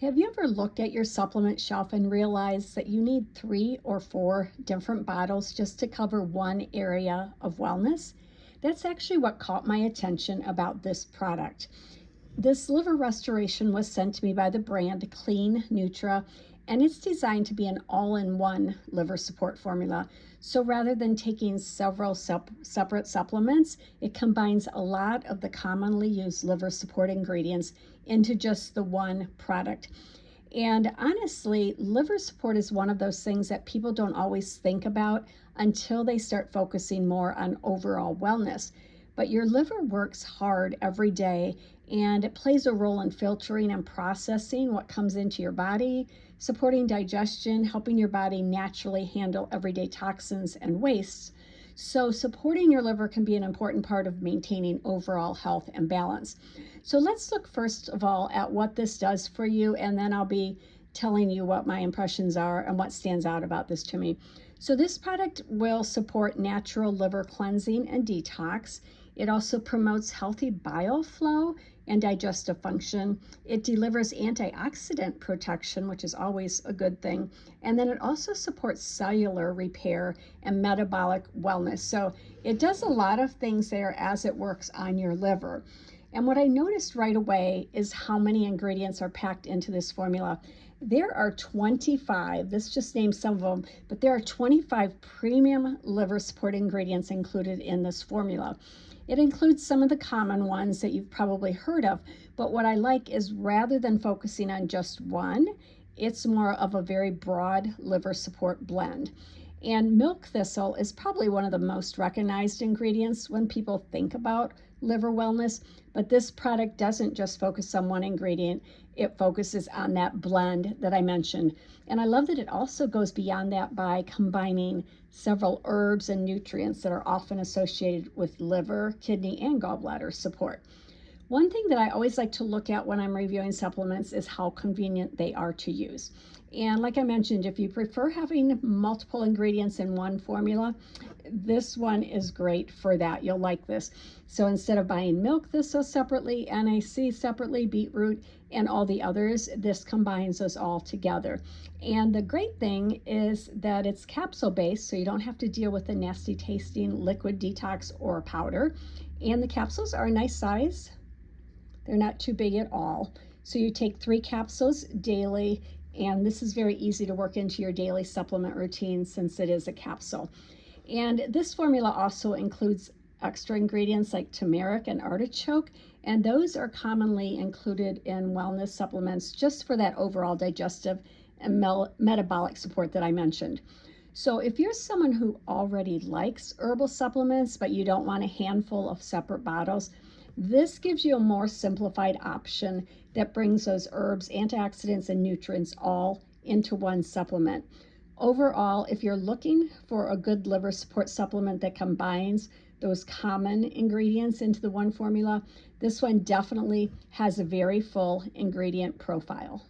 Have you ever looked at your supplement shelf and realized that you need 3 or 4 different bottles just to cover one area of wellness? That's actually what caught my attention about this product. This liver restoration was sent to me by the brand Clean Nutra, and it's designed to be an all-in-one liver support formula. So rather than taking several separate supplements, it combines a lot of the commonly used liver support ingredients into just the one product. And honestly, liver support is one of those things that people don't always think about until they start focusing more on overall wellness. But your liver works hard every day, and it plays a role in filtering and processing what comes into your body, supporting digestion, helping your body naturally handle everyday toxins and wastes. So supporting your liver can be an important part of maintaining overall health and balance. So let's look first of all at what this does for you, and then I'll be telling you what my impressions are and what stands out about this to me. So this product will support natural liver cleansing and detox. It also promotes healthy bile flow and digestive function. It delivers antioxidant protection, which is always a good thing. And then it also supports cellular repair and metabolic wellness. So it does a lot of things there as it works on your liver. And what I noticed right away is how many ingredients are packed into this formula. There are 25, this just names some of them, but there are 25 premium liver support ingredients included in this formula. It includes some of the common ones that you've probably heard of, but what I like is rather than focusing on just one, it's more of a very broad liver support blend. And milk thistle is probably one of the most recognized ingredients when people think about liver wellness, but this product doesn't just focus on one ingredient, it focuses on that blend that I mentioned. And I love that it also goes beyond that by combining several herbs and nutrients that are often associated with liver, kidney, and gallbladder support. One thing that I always like to look at when I'm reviewing supplements is how convenient they are to use. And like I mentioned, if you prefer having multiple ingredients in one formula, this one is great for that. You'll like this. So instead of buying milk thistle separately, NAC separately, beetroot, and all the others, this combines those all together. And the great thing is that it's capsule based, so you don't have to deal with the nasty tasting liquid detox or powder. And the capsules are a nice size. They're not too big at all. So you take 3 capsules daily, and this is very easy to work into your daily supplement routine since it is a capsule. And this formula also includes extra ingredients like turmeric and artichoke, and those are commonly included in wellness supplements just for that overall digestive and metabolic support that I mentioned. So if you're someone who already likes herbal supplements, but you don't want a handful of separate bottles, this gives you a more simplified option that brings those herbs, antioxidants, and nutrients all into one supplement. Overall, if you're looking for a good liver support supplement that combines those common ingredients into the one formula, this one definitely has a very full ingredient profile.